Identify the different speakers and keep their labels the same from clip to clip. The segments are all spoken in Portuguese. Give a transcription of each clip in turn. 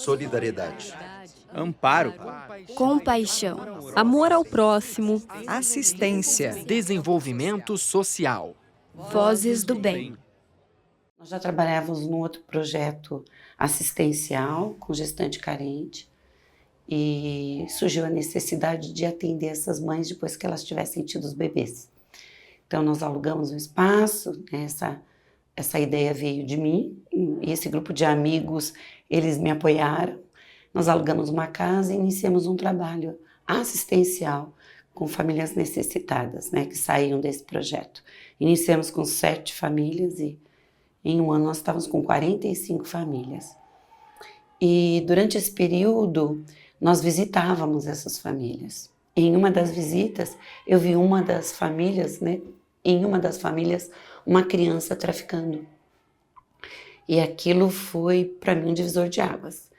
Speaker 1: solidariedade,
Speaker 2: amparo,
Speaker 3: compaixão,
Speaker 4: amor ao próximo,
Speaker 5: assistência,
Speaker 2: desenvolvimento social.
Speaker 3: vozes do bem.
Speaker 6: Nós já trabalhávamos num outro projeto assistencial com gestante carente e surgiu a necessidade de atender essas mães depois que elas tivessem tido os bebês. Então nós alugamos um espaço, né, essa ideia veio de mim e esse grupo de amigos, eles me apoiaram. Nós alugamos uma casa e iniciamos um trabalho assistencial com famílias necessitadas, né, que saíam desse projeto. Iniciamos com 7 famílias e em um ano nós estávamos com 45 famílias. E durante esse período nós visitávamos essas famílias. Em uma das visitas eu vi uma das famílias, né, uma criança traficando. E aquilo foi para mim um divisor de águas,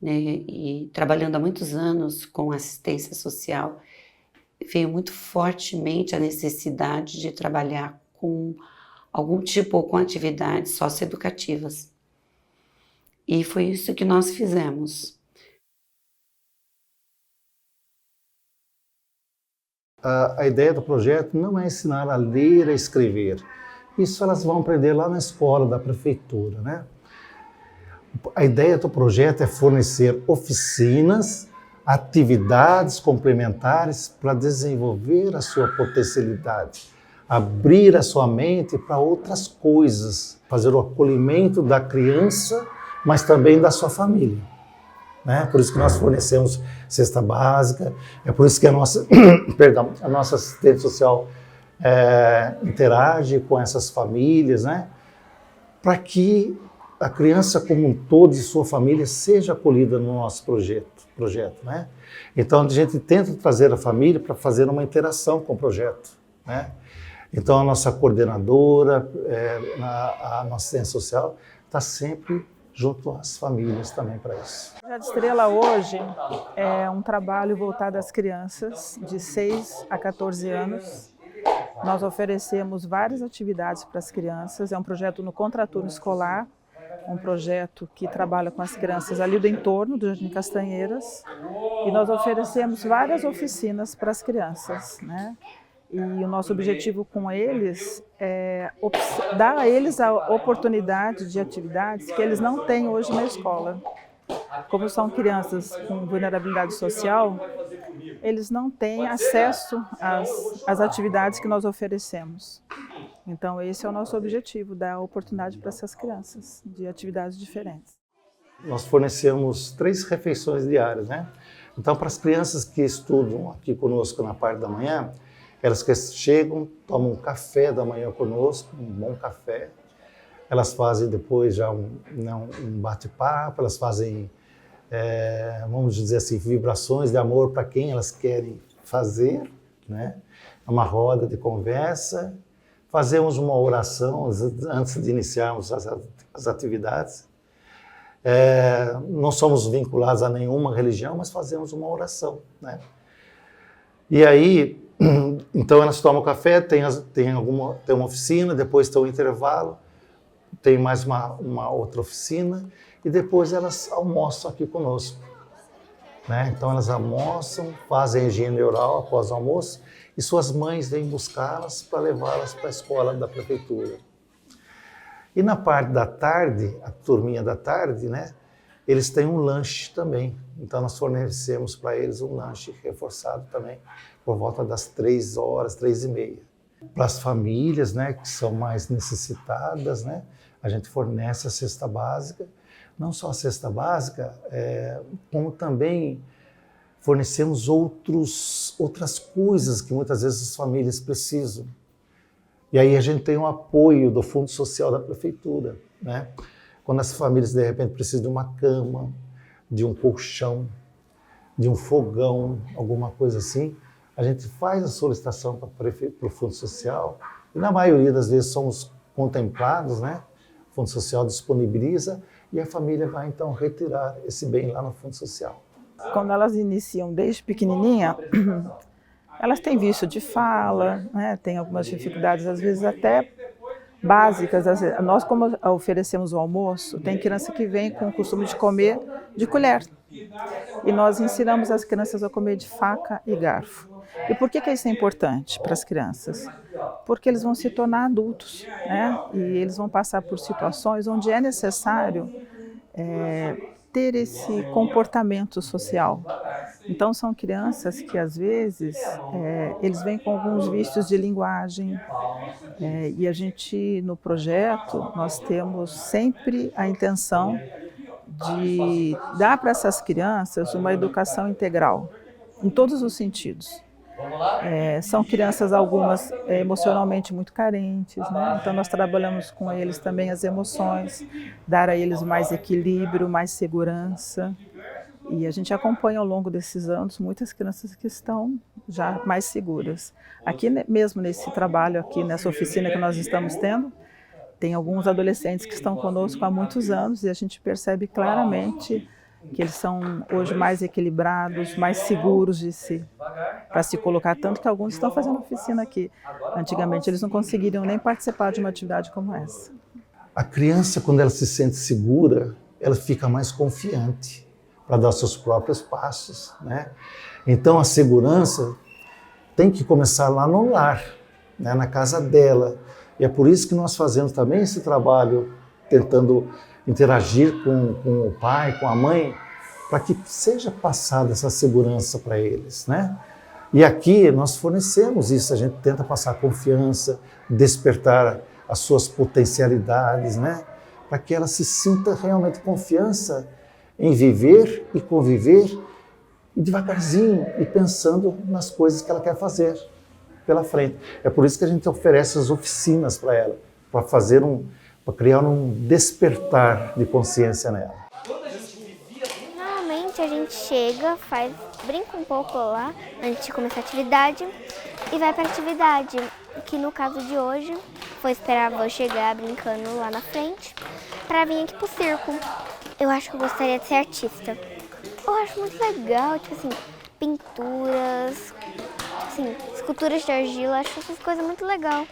Speaker 6: né? E trabalhando há muitos anos com assistência social, veio muito fortemente a necessidade de trabalhar com algum tipo ou com atividades socioeducativas. E foi isso que nós fizemos.
Speaker 7: A ideia do projeto não é ensinar a ler, a escrever. Isso elas vão aprender lá na escola da prefeitura, né? A ideia do projeto é fornecer oficinas, atividades complementares para desenvolver a sua potencialidade, abrir a sua mente para outras coisas, fazer o acolhimento da criança, mas também da sua família. Né? Por isso que nós fornecemos cesta básica, é por isso que a nossa, a nossa assistente social interage com essas famílias, né? Para que a criança como um todo e sua família seja acolhida no nosso projeto, né? Então a gente tenta trazer a família para fazer uma interação com o projeto, né? Então a nossa coordenadora, a nossa assistência social está sempre junto às famílias também para isso.
Speaker 8: O Projeto Estrela hoje é um trabalho voltado às crianças de 6 a 14 anos. Nós oferecemos várias atividades para as crianças, é um projeto no contraturno escolar, um projeto que trabalha com as crianças ali do entorno do Jardim Castanheiras, e nós oferecemos várias oficinas para as crianças, né? E o nosso objetivo com eles é dar a eles a oportunidade de atividades que eles não têm hoje na escola. Como são crianças com vulnerabilidade social, eles não têm acesso às atividades que nós oferecemos. Então esse é o nosso objetivo, dar oportunidade para essas crianças de atividades diferentes.
Speaker 7: Nós fornecemos 3 refeições diárias, né? Então para as crianças que estudam aqui conosco na parte da manhã, elas que chegam, tomam um café da manhã conosco, um bom café. Elas fazem depois já um bate-papo, elas fazem, vamos dizer assim, vibrações de amor para quem elas querem fazer, né? Uma roda de conversa. Fazemos uma oração antes de iniciarmos as atividades. Não somos vinculados a nenhuma religião, mas fazemos uma oração, né? E aí, então elas tomam café, tem uma oficina, depois tem um intervalo, tem mais uma outra oficina e depois elas almoçam aqui conosco, né? Então elas almoçam, fazem higiene oral após o almoço e suas mães vêm buscá-las para levá-las para a escola da prefeitura. E na parte da tarde, a turminha da tarde, né? Eles têm um lanche também. Então nós fornecemos para eles um lanche reforçado também, por volta das 3 horas, 3h30. Para as famílias, né, que são mais necessitadas, né, a gente fornece a cesta básica. Não só a cesta básica, como também fornecemos outras coisas que muitas vezes as famílias precisam. E aí a gente tem o apoio do Fundo Social da Prefeitura, né? Quando as famílias de repente precisam de uma cama, de um colchão, de um fogão, alguma coisa assim, a gente faz a solicitação para o Fundo Social e na maioria das vezes somos contemplados, né? O Fundo Social disponibiliza e a família vai então retirar esse bem lá no Fundo Social.
Speaker 8: Quando elas iniciam desde pequenininha, elas têm vício de fala, né? Têm algumas dificuldades, às vezes até básicas. Nós, como oferecemos o almoço, tem criança que vem com o costume de comer de colher. E nós ensinamos as crianças a comer de faca e garfo. E por que isso é importante para as crianças? Porque eles vão se tornar adultos, né? E eles vão passar por situações onde é necessário ter esse comportamento social. Então são crianças que às vezes eles vêm com alguns vícios de linguagem, e a gente no projeto nós temos sempre a intenção de dar para essas crianças uma educação integral, em todos os sentidos. São crianças, algumas emocionalmente muito carentes, né? Então nós trabalhamos com eles também as emoções, dar a eles mais equilíbrio, mais segurança. E a gente acompanha ao longo desses anos muitas crianças que estão já mais seguras. Aqui mesmo nesse trabalho, aqui nessa oficina que nós estamos tendo, tem alguns adolescentes que estão conosco há muitos anos e a gente percebe claramente que eles são hoje mais equilibrados, mais seguros para se colocar, tanto que alguns estão fazendo oficina aqui. Antigamente eles não conseguiriam nem participar de uma atividade como essa.
Speaker 7: A criança, quando ela se sente segura, ela fica mais confiante para dar seus próprios passos, né? Então a segurança tem que começar lá no lar, né? Na casa dela. E é por isso que nós fazemos também esse trabalho, tentando interagir com o pai, com a mãe, para que seja passada essa segurança para eles, né? E aqui nós fornecemos isso, a gente tenta passar confiança, despertar as suas potencialidades, né? Para que ela se sinta realmente confiança em viver e conviver, e devagarzinho, e pensando nas coisas que ela quer fazer pela frente. É por isso que a gente oferece as oficinas para ela, para criar um despertar de consciência nela.
Speaker 1: Normalmente a gente chega, brinca um pouco lá antes de começar a atividade e vai para a atividade, que no caso de hoje foi esperar a avó chegar brincando lá na frente para vir aqui pro circo. Eu acho que eu gostaria de ser artista. Eu acho muito legal, tipo assim, pinturas, assim, esculturas de argila, acho essas coisas muito legal.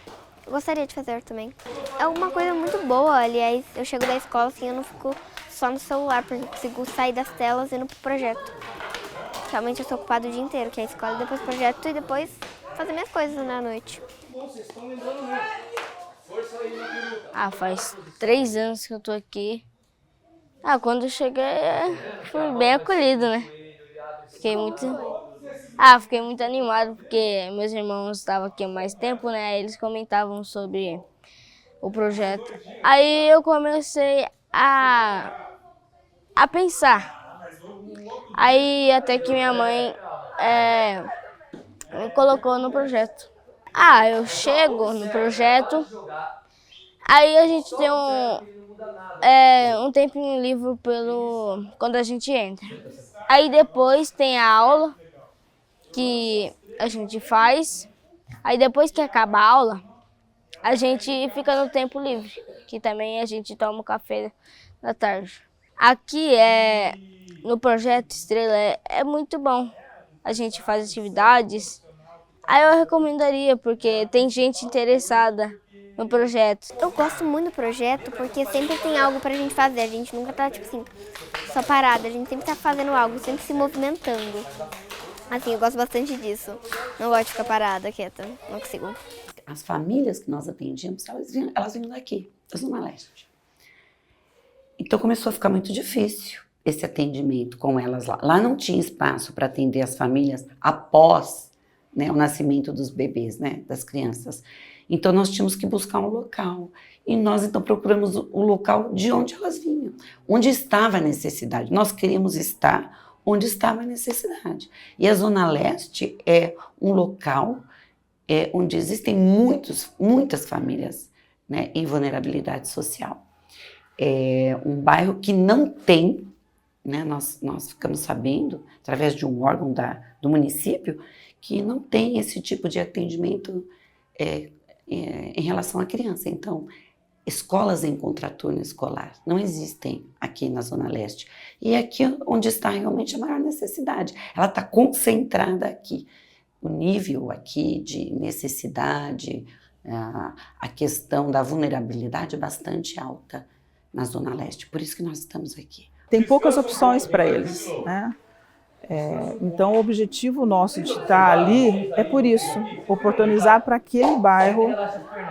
Speaker 1: Eu gostaria de fazer também. É uma coisa muito boa, aliás, eu chego da escola assim, eu não fico só no celular, porque eu consigo sair das telas e ir pro projeto. Realmente eu estou ocupado o dia inteiro, que é a escola, depois o projeto e depois fazer minhas coisas na noite.
Speaker 5: Faz 3 anos que eu tô aqui. Quando eu cheguei, fui bem acolhido, né? Fiquei muito animado, porque meus irmãos estavam aqui há mais tempo, né? Eles comentavam sobre o projeto. Aí eu comecei a pensar. Aí até que minha mãe me colocou no projeto. Eu chego no projeto, aí a gente tem um tempinho livre quando a gente entra. Aí depois tem a aula que a gente faz. Aí depois que acaba a aula, a gente fica no tempo livre, que também a gente toma um café da tarde. Aqui no Projeto Estrela é muito bom. A gente faz atividades. Aí eu recomendaria, porque tem gente interessada no projeto.
Speaker 1: Eu gosto muito do projeto porque sempre tem algo pra gente fazer. A gente nunca tá, tipo assim, só parada. A gente sempre tá fazendo algo, sempre se movimentando. Assim, eu gosto bastante disso. Não gosto de ficar parada, quieta. Não consigo.
Speaker 6: As famílias que nós atendíamos, elas vinham daqui, da Zona Leste. Então começou a ficar muito difícil esse atendimento com elas lá. Lá não tinha espaço para atender as famílias após, né, o nascimento dos bebês, né, das crianças. Então nós tínhamos que buscar um local. E nós então procuramos o local de onde elas vinham, onde estava a necessidade. Nós queríamos estar onde estava a necessidade. E a Zona Leste é um local onde existem muitas famílias, né, em vulnerabilidade social. É um bairro que não tem, né, nós ficamos sabendo, através de um órgão do município, que não tem esse tipo de atendimento em relação à criança. Então, escolas em contraturno escolar não existem aqui na Zona Leste. E é aqui onde está realmente a maior necessidade. Ela está concentrada aqui. O nível aqui de necessidade A questão da vulnerabilidade é bastante alta na Zona Leste, por isso que nós estamos aqui.
Speaker 8: Tem poucas opções para eles, né? Então, o objetivo nosso de estar ali é por isso, oportunizar para aquele bairro,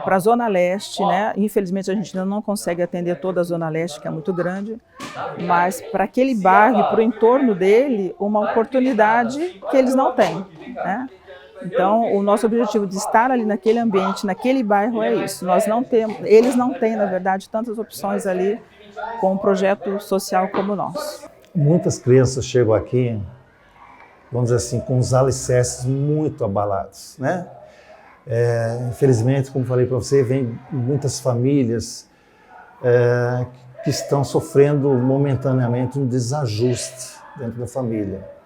Speaker 8: para a Zona Leste, né? Infelizmente, a gente ainda não consegue atender toda a Zona Leste, que é muito grande, mas para aquele bairro e para o entorno dele, uma oportunidade que eles não têm, né? Então, o nosso objetivo de estar ali naquele ambiente, naquele bairro é isso. Eles não têm, na verdade, tantas opções ali com um projeto social como o nosso.
Speaker 7: Muitas crianças chegam aqui, vamos dizer assim, com os alicerces muito abalados, né? Infelizmente, como falei para você, vem muitas famílias que estão sofrendo momentaneamente um desajuste dentro da família.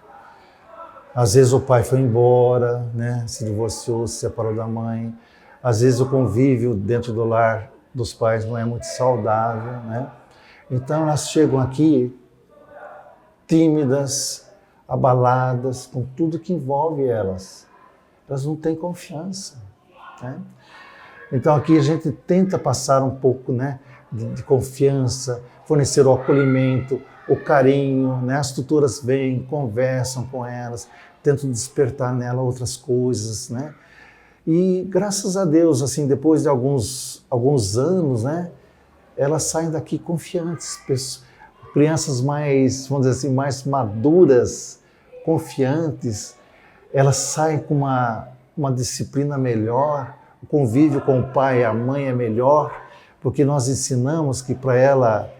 Speaker 7: Às vezes o pai foi embora, né? Se divorciou, se separou da mãe. Às vezes o convívio dentro do lar dos pais não é muito saudável, né? Então elas chegam aqui tímidas, abaladas, com tudo que envolve elas. Elas não têm confiança, né? Então aqui a gente tenta passar um pouco, né, de confiança, fornecer o acolhimento, o carinho, né? As tutoras vêm, conversam com elas, tentam despertar nela outras coisas, né? E graças a Deus, assim, depois de alguns anos, né, elas saem daqui confiantes, crianças mais, vamos dizer assim, mais maduras, confiantes, elas saem com uma disciplina melhor, o convívio com o pai e a mãe é melhor, porque nós ensinamos que para ela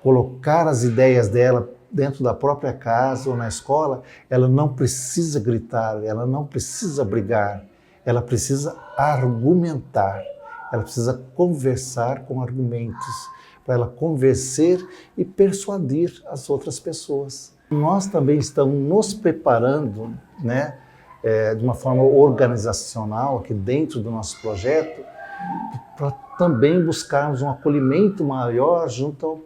Speaker 7: colocar as ideias dela dentro da própria casa ou na escola, ela não precisa gritar, ela não precisa brigar, ela precisa argumentar, ela precisa conversar com argumentos, para ela convencer e persuadir as outras pessoas. Nós também estamos nos preparando, né, de uma forma organizacional aqui dentro do nosso projeto, para também buscarmos um acolhimento maior junto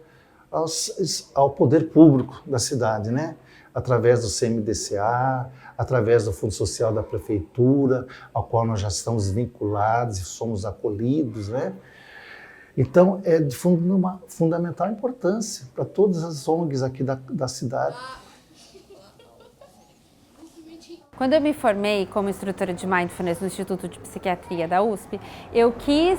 Speaker 7: ao poder público da cidade, né? Através do CMDCA, através do Fundo Social da Prefeitura, ao qual nós já estamos vinculados e somos acolhidos, né? Então, é de fundamental importância para todas as ONGs aqui da cidade.
Speaker 9: Quando eu me formei como instrutora de Mindfulness no Instituto de Psiquiatria da USP, eu quis,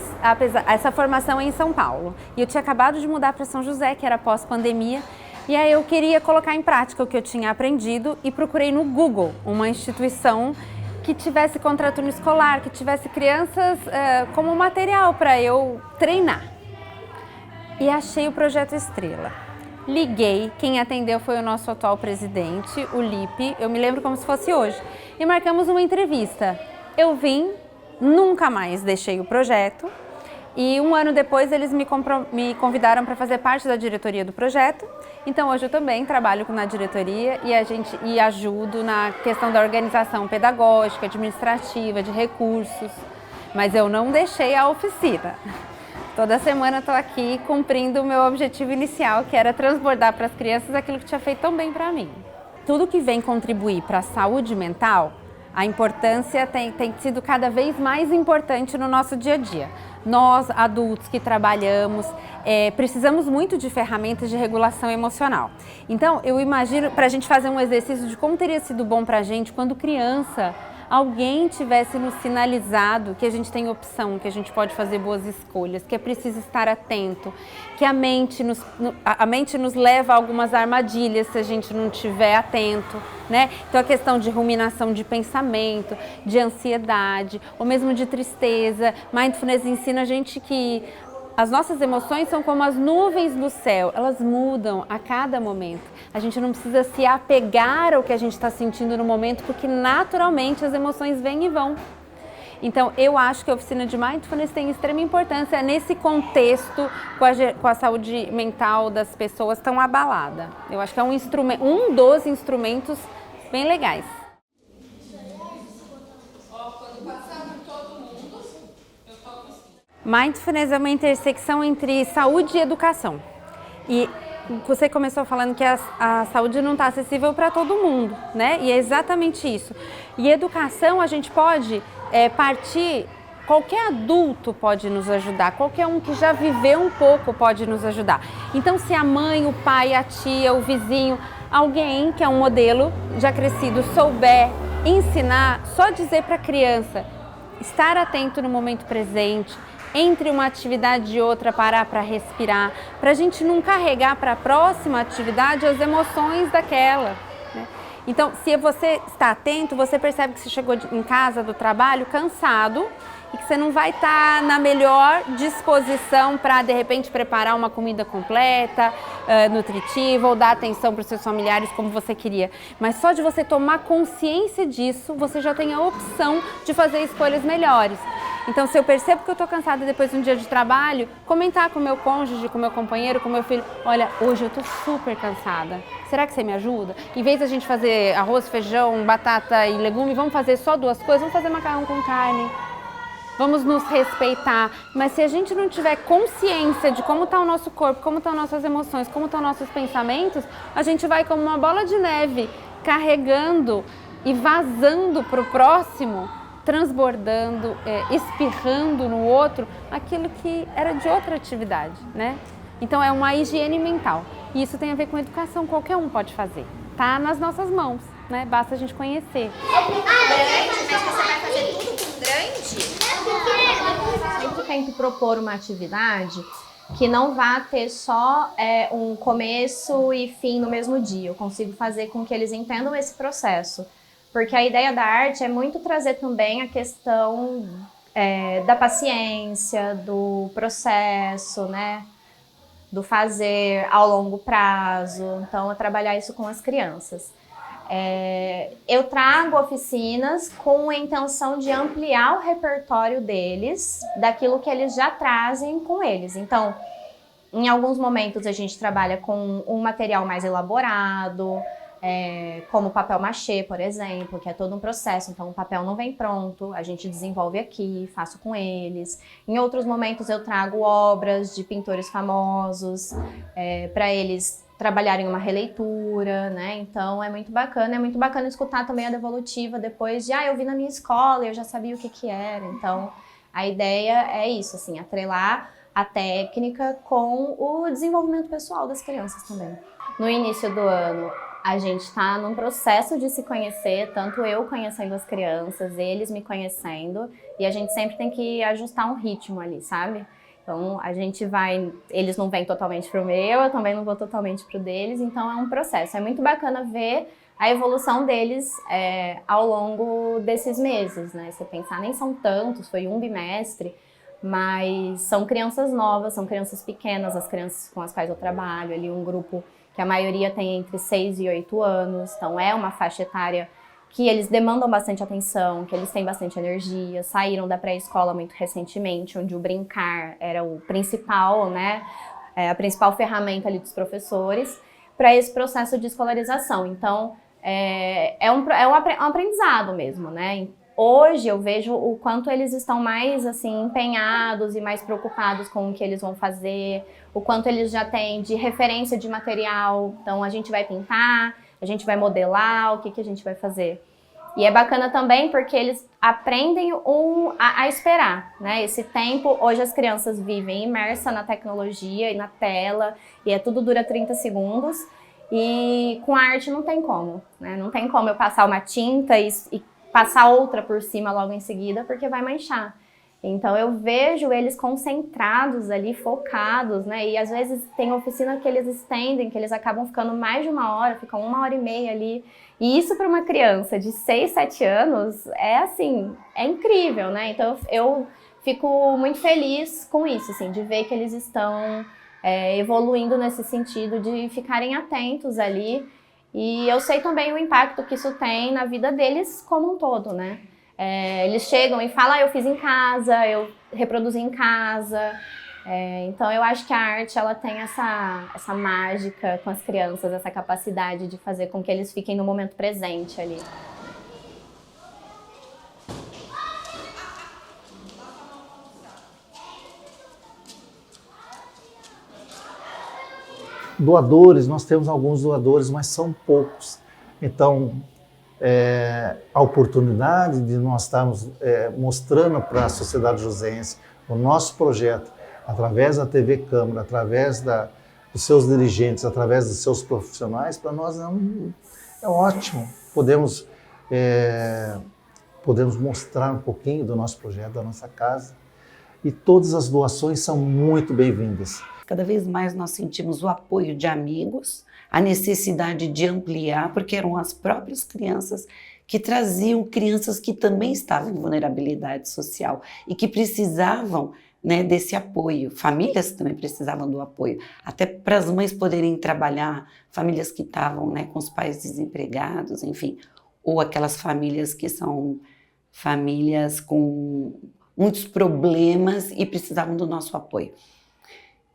Speaker 9: essa formação é em São Paulo, e eu tinha acabado de mudar para São José, que era pós-pandemia, e aí eu queria colocar em prática o que eu tinha aprendido e procurei no Google uma instituição que tivesse contraturno escolar, que tivesse crianças como material para eu treinar. E achei o Projeto Estrela. Liguei, quem atendeu foi o nosso atual presidente, o Lipe, eu me lembro como se fosse hoje, e marcamos uma entrevista. Eu vim, nunca mais deixei o projeto, e um ano depois eles me convidaram para fazer parte da diretoria do projeto. Então hoje eu também trabalho na diretoria e ajudo na questão da organização pedagógica, administrativa, de recursos, mas eu não deixei a oficina. Toda semana estou aqui cumprindo o meu objetivo inicial, que era transbordar para as crianças aquilo que tinha feito tão bem para mim. Tudo que vem contribuir para a saúde mental, a importância tem sido cada vez mais importante no nosso dia a dia. Nós, adultos que trabalhamos, precisamos muito de ferramentas de regulação emocional. Então, eu imagino, para a gente fazer um exercício de como teria sido bom para a gente quando criança, alguém tivesse nos sinalizado que a gente tem opção, que a gente pode fazer boas escolhas, que é preciso estar atento, que a mente nos leva a algumas armadilhas se a gente não estiver atento, né? Então a questão de ruminação de pensamento, de ansiedade, ou mesmo de tristeza. Mindfulness ensina a gente que as nossas emoções são como as nuvens do céu, elas mudam a cada momento. A gente não precisa se apegar ao que a gente está sentindo no momento, porque naturalmente as emoções vêm e vão. Então, eu acho que a oficina de Mindfulness tem extrema importância nesse contexto com a saúde mental das pessoas tão abalada. Eu acho que é um dos instrumentos bem legais. Mindfulness é uma intersecção entre saúde e educação. E você começou falando que a saúde não está acessível para todo mundo, né? E é exatamente isso. E educação a gente pode partir qualquer adulto pode nos ajudar, qualquer um que já viveu um pouco pode nos ajudar. Então, se a mãe, o pai, a tia, o vizinho, alguém que é um modelo já crescido souber ensinar, só dizer para a criança estar atento no momento presente, entre uma atividade e outra parar para respirar, para a gente não carregar para a próxima atividade as emoções daquela, né? Então, se você está atento, você percebe que você chegou em casa do trabalho cansado e que você não vai estar na melhor disposição para, de repente, preparar uma comida completa, nutritiva, ou dar atenção para os seus familiares como você queria. Mas só de você tomar consciência disso, você já tem a opção de fazer escolhas melhores. Então, se eu percebo que eu estou cansada depois de um dia de trabalho, comentar com o meu cônjuge, com o meu companheiro, com o meu filho, olha, hoje eu estou super cansada, será que você me ajuda? Em vez de a gente fazer arroz, feijão, batata e legume, vamos fazer só 2 coisas, vamos fazer macarrão com carne. Vamos nos respeitar, mas se a gente não tiver consciência de como está o nosso corpo, como estão nossas emoções, como estão nossos pensamentos, a gente vai como uma bola de neve, carregando e vazando para o próximo, transbordando, espirrando no outro, aquilo que era de outra atividade, né? Então é uma higiene mental. E isso tem a ver com educação, qualquer um pode fazer. Tá nas nossas mãos, né? Basta a gente conhecer.
Speaker 10: Sempre tento propor uma atividade que não vá ter só um começo e fim no mesmo dia. Eu consigo fazer com que eles entendam esse processo. Porque a ideia da arte é muito trazer também a questão da paciência, do processo, né? Do fazer ao longo prazo. Então, é trabalhar isso com as crianças. Eu trago oficinas com a intenção de ampliar o repertório deles, daquilo que eles já trazem com eles. Então, em alguns momentos a gente trabalha com um material mais elaborado, como papel machê, por exemplo, que é todo um processo. Então, o papel não vem pronto, a gente desenvolve aqui, faço com eles. Em outros momentos eu trago obras de pintores famosos para eles trabalharem uma releitura, né? Então é muito bacana escutar também a devolutiva depois de, eu vi na minha escola, eu já sabia o que era. Então a ideia é isso, assim, atrelar a técnica com o desenvolvimento pessoal das crianças também. No início do ano, a gente está num processo de se conhecer, tanto eu conhecendo as crianças, eles me conhecendo, e a gente sempre tem que ajustar um ritmo ali, sabe? Então, a gente eles não vêm totalmente pro meu, eu também não vou totalmente pro deles, então é um processo. É muito bacana ver a evolução deles ao longo desses meses, né? Você pensar, nem são tantos, foi um bimestre, mas são crianças novas, são crianças pequenas, as crianças com as quais eu trabalho, ali um grupo que a maioria tem entre 6 e 8 anos, então é uma faixa etária que eles demandam bastante atenção, que eles têm bastante energia, saíram da pré-escola muito recentemente, onde o brincar era o principal, né, a principal ferramenta ali dos professores, para esse processo de escolarização. Então, é um aprendizado mesmo, né? Hoje eu vejo o quanto eles estão mais assim, empenhados e mais preocupados com o que eles vão fazer, o quanto eles já têm de referência de material. Então a gente vai pintar, a gente vai modelar, o que a gente vai fazer. E é bacana também porque eles aprendem a esperar, né? Esse tempo, hoje as crianças vivem imersas na tecnologia e na tela, e tudo dura 30 segundos. E com a arte não tem como, né? Não tem como eu passar uma tinta e passar outra por cima logo em seguida, porque vai manchar. Então eu vejo eles concentrados ali, focados, né? E às vezes tem oficina que eles estendem, que eles acabam ficando mais de 1 hora, ficam 1h30 ali. E isso para uma criança de 6, 7 anos é incrível, né? Então eu fico muito feliz com isso, assim, de ver que eles estão evoluindo nesse sentido de ficarem atentos ali. E eu sei também o impacto que isso tem na vida deles como um todo, né? Eles chegam e falam, eu fiz em casa, eu reproduzi em casa. Então eu acho que a arte ela tem essa mágica com as crianças, essa capacidade de fazer com que eles fiquem no momento presente ali.
Speaker 7: Doadores, nós temos alguns doadores, mas são poucos. Então, a oportunidade de nós estarmos mostrando para a sociedade joseense o nosso projeto, através da TV Câmara, através dos seus dirigentes, através dos seus profissionais, para nós é ótimo. Podemos mostrar um pouquinho do nosso projeto, da nossa casa, e todas as doações são muito bem-vindas.
Speaker 6: Cada vez mais nós sentimos o apoio de amigos, a necessidade de ampliar, porque eram as próprias crianças que traziam crianças que também estavam em vulnerabilidade social e que precisavam, né, desse apoio. Famílias também precisavam do apoio, até para as mães poderem trabalhar, famílias que estavam, né, com os pais desempregados, enfim, ou aquelas famílias que são famílias com muitos problemas e precisavam do nosso apoio.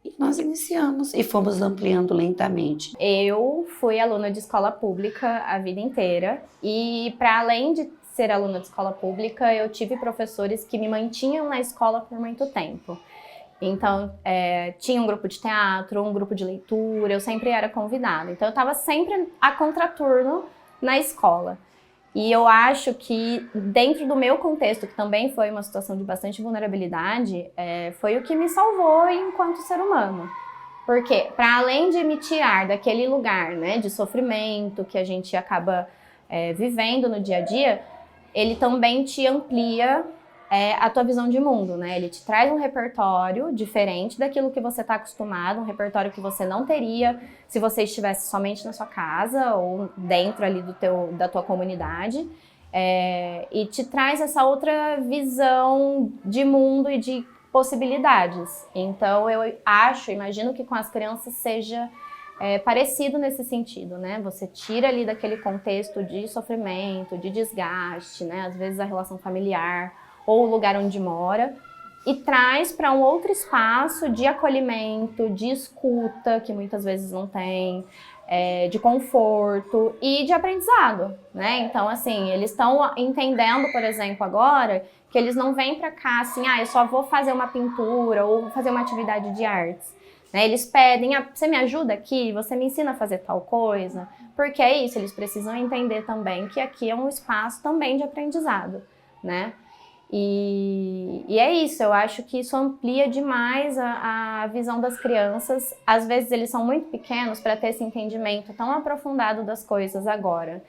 Speaker 6: E nós iniciamos e fomos ampliando lentamente.
Speaker 10: Eu fui aluna de escola pública a vida inteira e, para além de ser aluna de escola pública, eu tive professores que me mantinham na escola por muito tempo. Então, tinha um grupo de teatro, um grupo de leitura, eu sempre era convidada. Então, eu estava sempre a contraturno na escola. E eu acho que, dentro do meu contexto, que também foi uma situação de bastante vulnerabilidade, foi o que me salvou enquanto ser humano. Porque, para além de me tirar daquele lugar, né, de sofrimento que a gente acaba vivendo no dia a dia, ele também te amplia a tua visão de mundo, né? Ele te traz um repertório diferente daquilo que você está acostumado, um repertório que você não teria se você estivesse somente na sua casa ou dentro ali da tua comunidade, e te traz essa outra visão de mundo e de possibilidades. Então eu imagino que com as crianças seja parecido nesse sentido, né? Você tira ali daquele contexto de sofrimento, de desgaste, né? Às vezes a relação familiar ou o lugar onde mora, e traz para um outro espaço de acolhimento, de escuta, que muitas vezes não tem, de conforto e de aprendizado, né? Então, assim, eles estão entendendo, por exemplo, agora, que eles não vêm para cá assim, eu só vou fazer uma pintura ou vou fazer uma atividade de artes. Né? Eles pedem, você me ajuda aqui? Você me ensina a fazer tal coisa? Porque é isso, eles precisam entender também que aqui é um espaço também de aprendizado, né? E é isso, eu acho que isso amplia demais a visão das crianças. Às vezes eles são muito pequenos para ter esse entendimento tão aprofundado das coisas agora.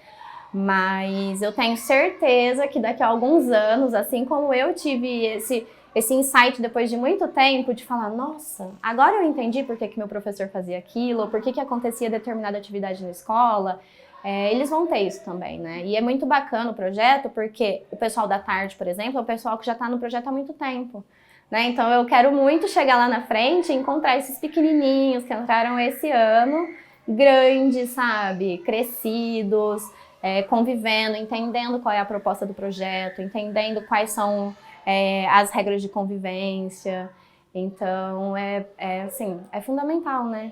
Speaker 10: Mas eu tenho certeza que daqui a alguns anos, assim como eu tive esse insight depois de muito tempo, de falar, nossa, agora eu entendi por que meu professor fazia aquilo, ou por que acontecia determinada atividade na escola. Eles vão ter isso também, né? E é muito bacana o projeto, porque o pessoal da tarde, por exemplo, é o pessoal que já está no projeto há muito tempo, né? Então eu quero muito chegar lá na frente e encontrar esses pequenininhos que entraram esse ano, grandes, sabe? Crescidos, convivendo, entendendo qual é a proposta do projeto, entendendo quais são as regras de convivência. Então, assim, é fundamental, né?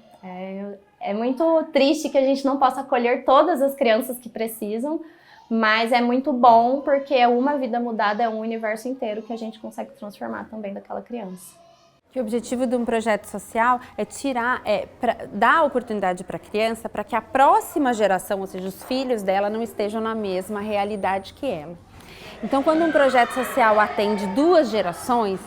Speaker 10: É muito triste que a gente não possa acolher todas as crianças que precisam, mas é muito bom porque uma vida mudada é um universo inteiro que a gente consegue transformar também daquela criança.
Speaker 9: O objetivo de um projeto social é dar oportunidade para a criança para que a próxima geração, ou seja, os filhos dela, não estejam na mesma realidade que ela. Então, quando um projeto social atende 2 gerações,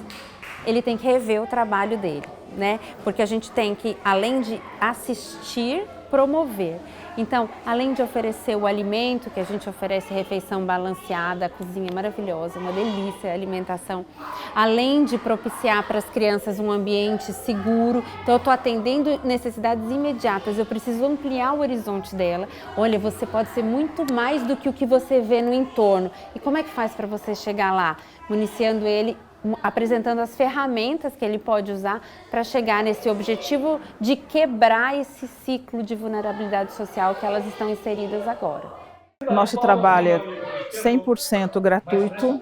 Speaker 9: ele tem que rever o trabalho dele, né? Porque a gente tem que, além de assistir, promover. Então, além de oferecer o alimento, que a gente oferece refeição balanceada, a cozinha maravilhosa, uma delícia a alimentação, além de propiciar para as crianças um ambiente seguro, então eu estou atendendo necessidades imediatas, eu preciso ampliar o horizonte dela. Olha, você pode ser muito mais do que o que você vê no entorno. E como é que faz para você chegar lá? Municiando ele, apresentando as ferramentas que ele pode usar para chegar nesse objetivo de quebrar esse ciclo de vulnerabilidade social que elas estão inseridas agora.
Speaker 8: Nosso trabalho é 100% gratuito,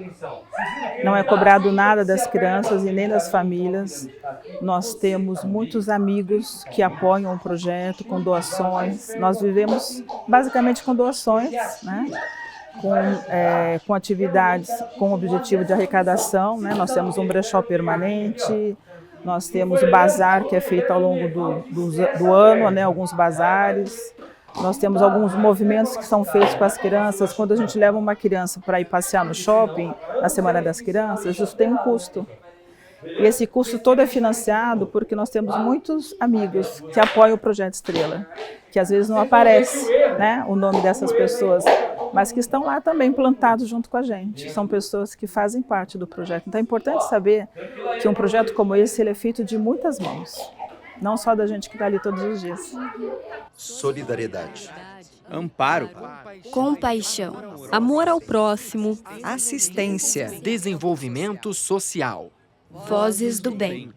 Speaker 8: não é cobrado nada das crianças e nem das famílias. Nós temos muitos amigos que apoiam o projeto com doações. Nós vivemos basicamente com doações, né? Com atividades com o objetivo de arrecadação, né? Nós temos um brechó permanente, nós temos o bazar que é feito ao longo do ano, né? Alguns bazares. Nós temos alguns movimentos que são feitos com as crianças. Quando a gente leva uma criança para ir passear no shopping, na Semana das Crianças, isso tem um custo. E esse custo todo é financiado porque nós temos muitos amigos que apoiam o Projeto Estrela, que às vezes não aparece, né, o nome dessas pessoas, mas que estão lá também plantados junto com a gente. São pessoas que fazem parte do projeto. Então é importante saber que um projeto como esse ele é feito de muitas mãos, não só da gente que está ali todos os dias.
Speaker 2: Solidariedade. Amparo.
Speaker 3: Compaixão.
Speaker 4: Amor ao próximo.
Speaker 2: Assistência. Desenvolvimento social.
Speaker 3: Vozes do Bem.